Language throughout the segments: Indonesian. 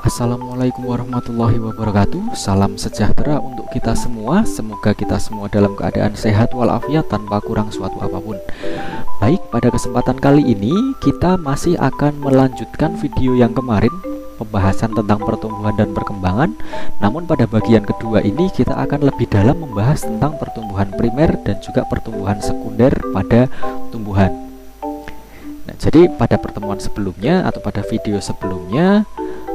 Assalamualaikum warahmatullahi wabarakatuh. Salam sejahtera untuk kita semua. Semoga kita semua dalam keadaan sehat walafiat tanpa kurang suatu apapun. Baik, pada kesempatan kali ini kita masih akan melanjutkan video yang kemarin, pembahasan tentang pertumbuhan dan perkembangan. Namun pada bagian kedua ini kita akan lebih dalam membahas tentang pertumbuhan primer dan juga pertumbuhan sekunder pada tumbuhan. Nah, jadi pada pertemuan sebelumnya atau pada video sebelumnya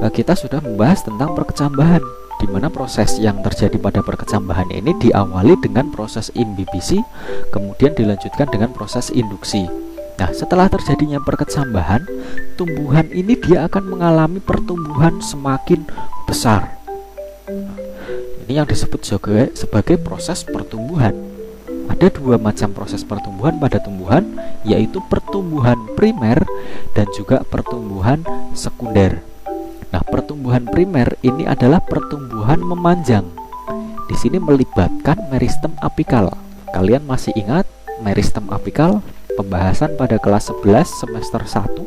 kita sudah membahas tentang perkecambahan, di mana proses yang terjadi pada perkecambahan ini diawali dengan proses imbibisi, kemudian dilanjutkan dengan proses induksi. Nah, setelah terjadinya perkecambahan, tumbuhan ini dia akan mengalami pertumbuhan semakin besar. Ini yang disebut sebagai proses pertumbuhan. Ada dua macam proses pertumbuhan pada tumbuhan, yaitu pertumbuhan primer dan juga pertumbuhan sekunder. Nah, pertumbuhan primer ini adalah pertumbuhan memanjang. Di sini melibatkan meristem apikal. Kalian masih ingat meristem apikal? Pembahasan pada kelas 11 semester 1,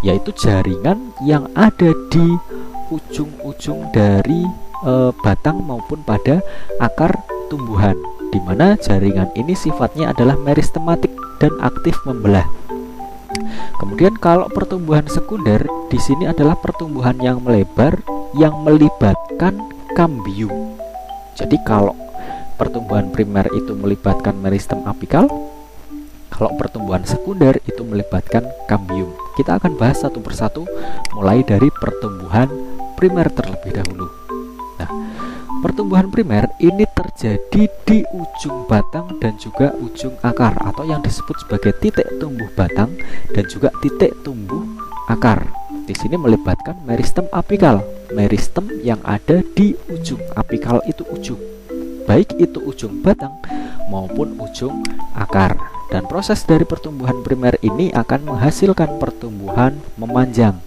yaitu jaringan yang ada di ujung-ujung dari batang maupun pada akar tumbuhan, di mana jaringan ini sifatnya adalah meristematik dan aktif membelah. Kemudian kalau pertumbuhan sekunder di sini adalah pertumbuhan yang melebar yang melibatkan kambium. Jadi kalau pertumbuhan primer itu melibatkan meristem apikal, kalau pertumbuhan sekunder itu melibatkan kambium. Kita akan bahas satu persatu mulai dari pertumbuhan primer terlebih dahulu. Nah, pertumbuhan primer ini terjadi di ujung batang dan juga ujung akar, atau yang disebut sebagai titik tumbuh batang dan juga titik tumbuh akar. Di sini melibatkan meristem apikal, meristem yang ada di ujung. Apikal itu ujung, baik itu ujung batang maupun ujung akar. Dan proses dari pertumbuhan primer ini akan menghasilkan pertumbuhan memanjang,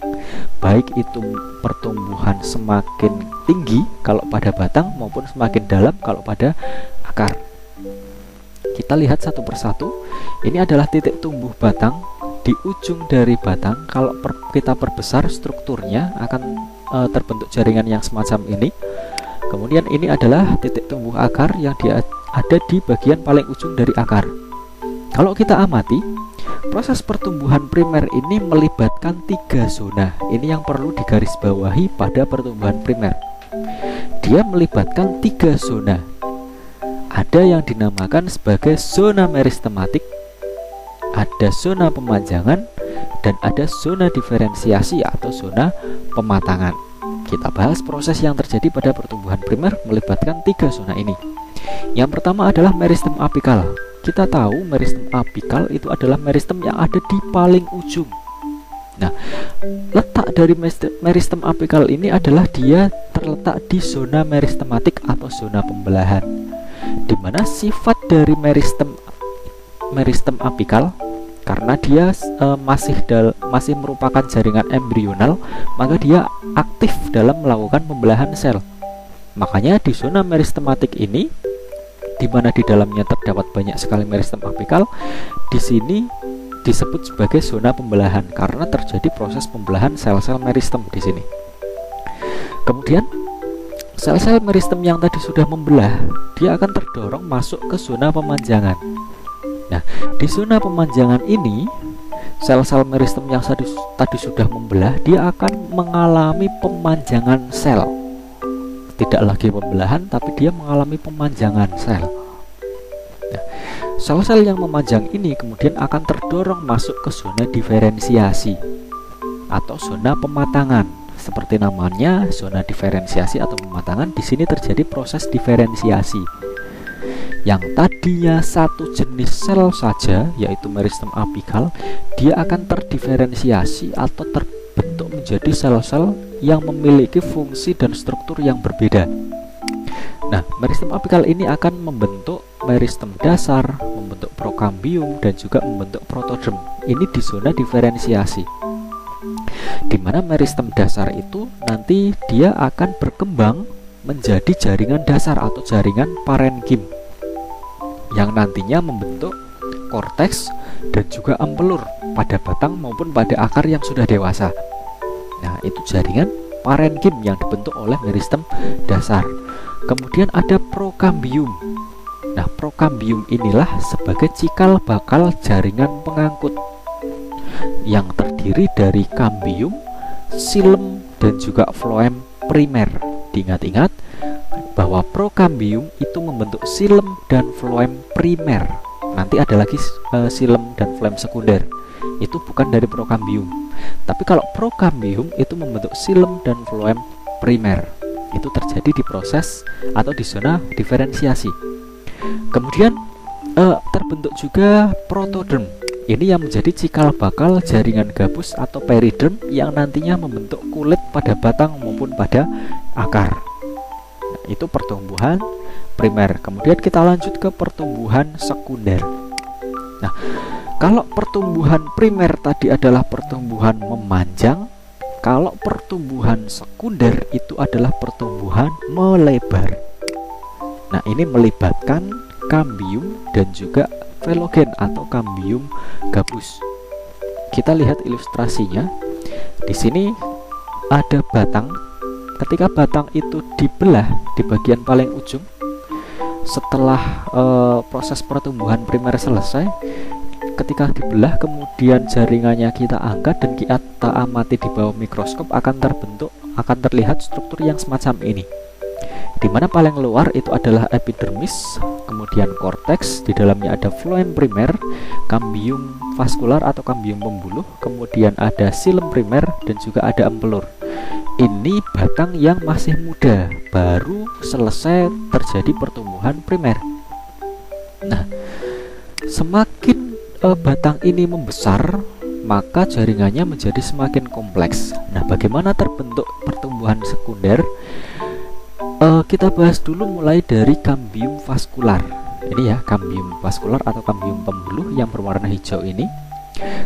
baik itu pertumbuhan semakin tinggi kalau pada batang maupun semakin dalam kalau pada akar. Kita lihat satu persatu. Ini adalah titik tumbuh batang. Di ujung dari batang, kalau kita perbesar strukturnya akan terbentuk jaringan yang semacam ini. Kemudian ini adalah titik tumbuh akar yang ada di bagian paling ujung dari akar. Kalau kita amati, proses pertumbuhan primer ini melibatkan 3 zona. Ini yang perlu digarisbawahi pada pertumbuhan primer. Dia melibatkan 3 zona. Ada yang dinamakan sebagai zona meristematik, ada zona pemanjangan, dan ada zona diferensiasi atau zona pematangan. Kita bahas proses yang terjadi pada pertumbuhan primer melibatkan 3 zona ini. Yang pertama adalah meristem apikal. Kita tahu meristem apikal itu adalah meristem yang ada di paling ujung. Nah, letak dari meristem apikal ini adalah dia terletak di zona meristematik atau zona pembelahan, di mana sifat dari meristem apikal, karena dia masih merupakan jaringan embrional, maka dia aktif dalam melakukan pembelahan sel. Makanya di zona meristematik ini, di mana di dalamnya terdapat banyak sekali meristem apikal, di sini disebut sebagai zona pembelahan karena terjadi proses pembelahan sel-sel meristem di sini. Kemudian sel-sel meristem yang tadi sudah membelah, dia akan terdorong masuk ke zona pemanjangan. Nah, di zona pemanjangan ini, sel-sel meristem yang tadi sudah membelah, dia akan mengalami pemanjangan sel. Tidak lagi pembelahan, tapi dia mengalami pemanjangan sel. Nah, sel-sel yang memanjang ini kemudian akan terdorong masuk ke zona diferensiasi atau zona pematangan. Seperti namanya, zona diferensiasi atau pematangan, di sini terjadi proses diferensiasi. Yang tadinya satu jenis sel saja, yaitu meristem apikal, dia akan terdiferensiasi atau terbentuk menjadi sel-sel yang memiliki fungsi dan struktur yang berbeda. Nah, meristem apikal ini akan membentuk meristem dasar, membentuk prokambium, dan juga membentuk protoderm. Ini di zona diferensiasi, di mana meristem dasar itu nanti dia akan berkembang menjadi jaringan dasar atau jaringan parenkim, yang nantinya membentuk korteks dan juga empelur pada batang maupun pada akar yang sudah dewasa. Nah, itu jaringan parenkim yang dibentuk oleh meristem dasar. Kemudian ada prokambium. Nah, prokambium inilah sebagai cikal bakal jaringan pengangkut yang terdiri dari kambium, silem, dan juga floem primer. Diingat-ingat bahwa prokambium itu membentuk silem dan floem primer. Nanti ada lagi silem dan floem sekunder. Itu bukan dari prokambium. Tapi kalau prokambium itu membentuk silem dan floem primer. Itu terjadi di proses atau di zona diferensiasi. Kemudian terbentuk juga protoderm. Ini yang menjadi cikal bakal jaringan gabus atau periderm yang nantinya membentuk kulit pada batang maupun pada akar. Nah, itu pertumbuhan primer. Kemudian kita lanjut ke pertumbuhan sekunder. Nah, kalau pertumbuhan primer tadi adalah pertumbuhan memanjang, kalau pertumbuhan sekunder itu adalah pertumbuhan melebar. Nah, ini melibatkan kambium dan juga velogen atau kambium gabus. Kita lihat ilustrasinya. Di sini ada batang. Ketika batang itu dibelah di bagian paling ujung, setelah proses pertumbuhan primer selesai, ketika dibelah kemudian jaringannya kita angkat dan kita amati di bawah mikroskop, akan terlihat struktur yang semacam ini, di mana paling luar itu adalah epidermis, kemudian korteks, di dalamnya ada floem primer, kambium vaskular atau kambium pembuluh, kemudian ada silem primer, dan juga ada empelur. Ini batang yang masih muda, baru selesai terjadi pertumbuhan primer. Nah, semakin batang ini membesar, maka jaringannya menjadi semakin kompleks. Nah, bagaimana terbentuk pertumbuhan sekunder? Kita bahas dulu mulai dari kambium vaskular. Ini ya, kambium vaskular atau kambium pembuluh yang berwarna hijau ini.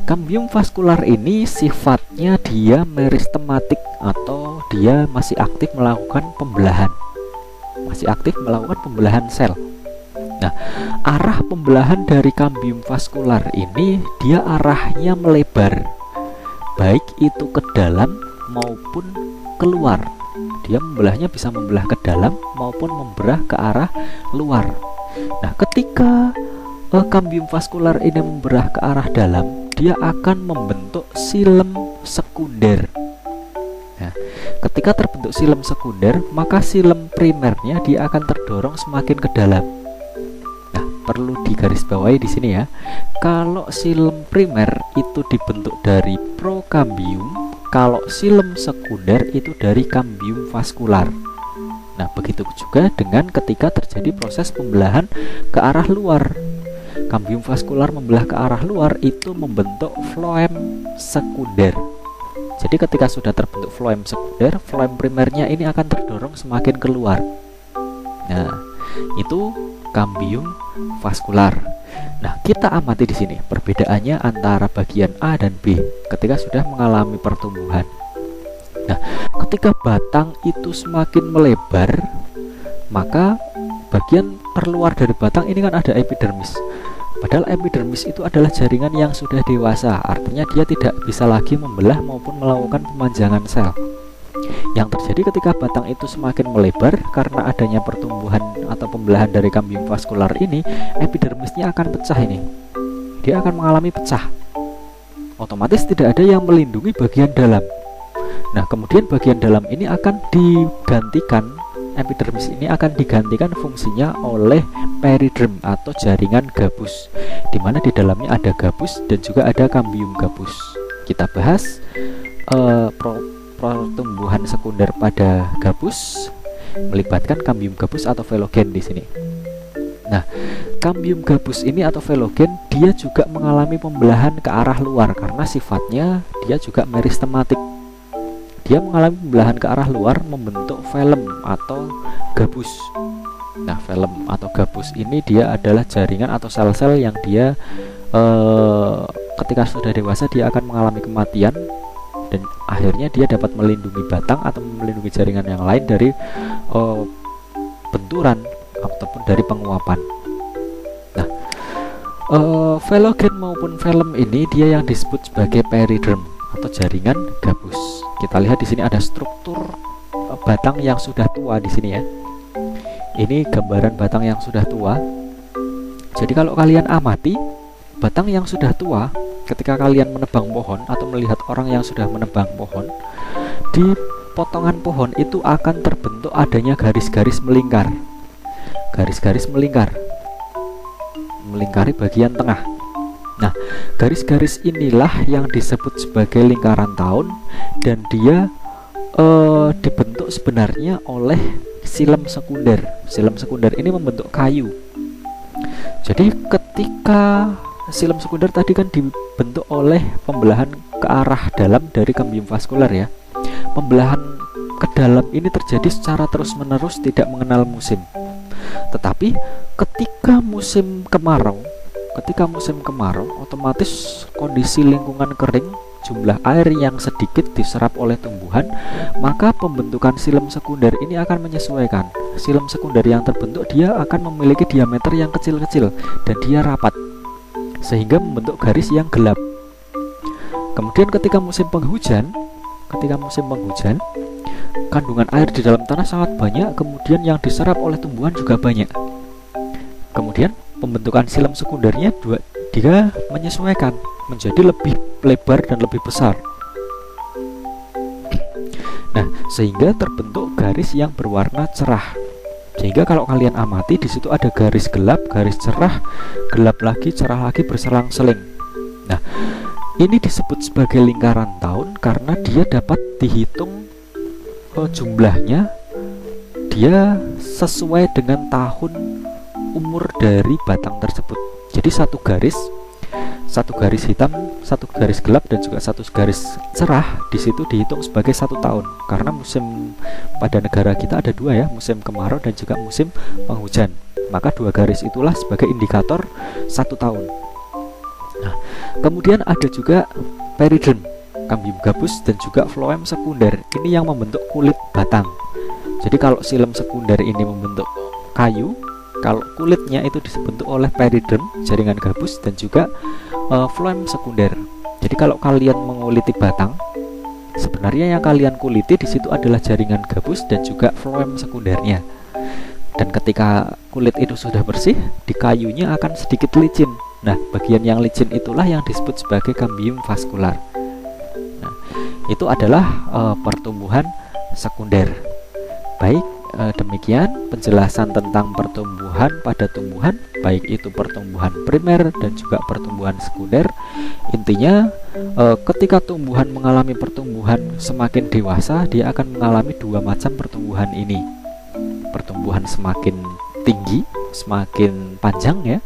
Kambium vaskular ini sifatnya dia meristematik atau dia masih aktif melakukan pembelahan. Sel. Nah, arah pembelahan dari kambium vaskular ini dia arahnya melebar, baik itu ke dalam maupun keluar. Dia membelahnya bisa membelah ke dalam maupun membelah ke arah luar. Nah, ketika kambium vaskular ini membelah ke arah dalam, dia akan membentuk silem sekunder. Nah, ketika terbentuk silem sekunder, maka silem primernya dia akan terdorong semakin ke dalam. Nah, perlu digarisbawahi di sini ya. Kalau silem primer itu dibentuk dari prokambium, kalau silem sekunder itu dari kambium vaskular. Nah, begitu juga dengan ketika terjadi proses pembelahan ke arah luar. Kambium vaskular membelah ke arah luar itu membentuk floem sekunder. Jadi ketika sudah terbentuk floem sekunder, floem primernya ini akan terdorong semakin keluar. Nah, itu kambium vaskular. Nah, kita amati di sini perbedaannya antara bagian A dan B ketika sudah mengalami pertumbuhan. Nah, ketika batang itu semakin melebar, maka bagian terluar dari batang ini kan ada epidermis. Padahal epidermis itu adalah jaringan yang sudah dewasa, artinya dia tidak bisa lagi membelah maupun melakukan pemanjangan sel. Yang terjadi ketika batang itu semakin melebar karena adanya pertumbuhan atau pembelahan dari kambium vaskular ini, epidermisnya akan pecah ini. Dia akan mengalami pecah. Otomatis tidak ada yang melindungi bagian dalam. Nah, kemudian bagian dalam ini akan digantikan, epidermis ini akan digantikan fungsinya oleh periderm atau jaringan gabus, di mana di dalamnya ada gabus dan juga ada kambium gabus. Kita bahas pertumbuhan sekunder pada gabus melibatkan kambium gabus atau velogen di sini. Nah, kambium gabus ini atau velogen dia juga mengalami pembelahan ke arah luar karena sifatnya dia juga meristematik. Dia mengalami pembelahan ke arah luar membentuk velum atau gabus. Nah, velum atau gabus ini dia adalah jaringan atau sel-sel yang dia ketika sudah dewasa dia akan mengalami kematian dan akhirnya dia dapat melindungi batang atau melindungi jaringan yang lain dari benturan ataupun dari penguapan. Nah, velogen maupun velum ini dia yang disebut sebagai periderm atau jaringan gabus. Kita lihat di sini ada struktur batang yang sudah tua di sini ya. Ini gambaran batang yang sudah tua. Jadi kalau kalian amati batang yang sudah tua, ketika kalian menebang pohon atau melihat orang yang sudah menebang pohon, di potongan pohon itu akan terbentuk adanya garis-garis melingkar. Garis-garis melingkar melingkari bagian tengah. Nah, garis-garis inilah yang disebut sebagai lingkaran tahun, dan dia dibentuk sebenarnya oleh silem sekunder. Silem sekunder ini membentuk kayu. Jadi ketika silem sekunder tadi kan dibentuk oleh pembelahan ke arah dalam dari kambium vaskular ya. Pembelahan ke dalam ini terjadi secara terus-menerus, tidak mengenal musim. Tetapi ketika musim kemarau, otomatis kondisi lingkungan kering, jumlah air yang sedikit diserap oleh tumbuhan, maka pembentukan silem sekunder ini akan menyesuaikan. Silem sekunder yang terbentuk dia akan memiliki diameter yang kecil-kecil dan dia rapat, sehingga membentuk garis yang gelap. Kemudian ketika musim penghujan, kandungan air di dalam tanah sangat banyak, kemudian yang diserap oleh tumbuhan juga banyak. Kemudian pembentukan silem sekundernya dia menyesuaikan menjadi lebih lebar dan lebih besar. Nah, sehingga terbentuk garis yang berwarna cerah. Sehingga kalau kalian amati di situ ada garis gelap, garis cerah, gelap lagi, cerah lagi, berselang-seling. Nah, ini disebut sebagai lingkaran tahun karena dia dapat dihitung jumlahnya, dia sesuai dengan tahun umur dari batang tersebut. Jadi satu garis hitam, satu garis gelap, dan juga satu garis cerah di situ dihitung sebagai 1 tahun. Karena musim pada negara kita ada 2 ya, musim kemarau dan juga musim penghujan. Maka 2 garis itulah sebagai indikator 1 tahun. Nah, kemudian ada juga periderm, kambium gabus, dan juga floem sekunder. Ini yang membentuk kulit batang. Jadi kalau silem sekunder ini membentuk kayu, kalau kulitnya itu dibentuk oleh periderm, jaringan gabus, dan juga floem sekunder. Jadi kalau kalian menguliti batang, sebenarnya yang kalian kuliti di situ adalah jaringan gabus dan juga floem sekundernya. Dan ketika kulit itu sudah bersih, di kayunya akan sedikit licin. Nah, bagian yang licin itulah yang disebut sebagai kambium vaskular. Nah, itu adalah pertumbuhan sekunder. Baik, demikian penjelasan tentang pertumbuhan pada tumbuhan, baik itu pertumbuhan primer dan juga pertumbuhan sekunder. Intinya ketika tumbuhan mengalami pertumbuhan semakin dewasa, dia akan mengalami 2 macam pertumbuhan ini. Pertumbuhan semakin tinggi, semakin panjang ya,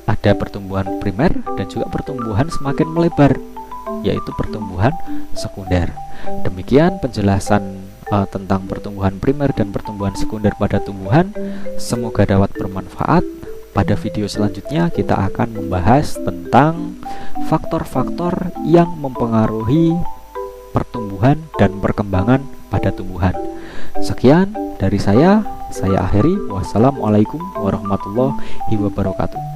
ada pertumbuhan primer, dan juga pertumbuhan semakin melebar, yaitu pertumbuhan sekunder. Demikian penjelasan tentang pertumbuhan primer dan pertumbuhan sekunder pada tumbuhan. Semoga dapat bermanfaat. Pada video selanjutnya kita akan membahas tentang faktor-faktor yang mempengaruhi pertumbuhan dan perkembangan pada tumbuhan. Sekian dari saya akhiri. Wassalamualaikum warahmatullahi wabarakatuh.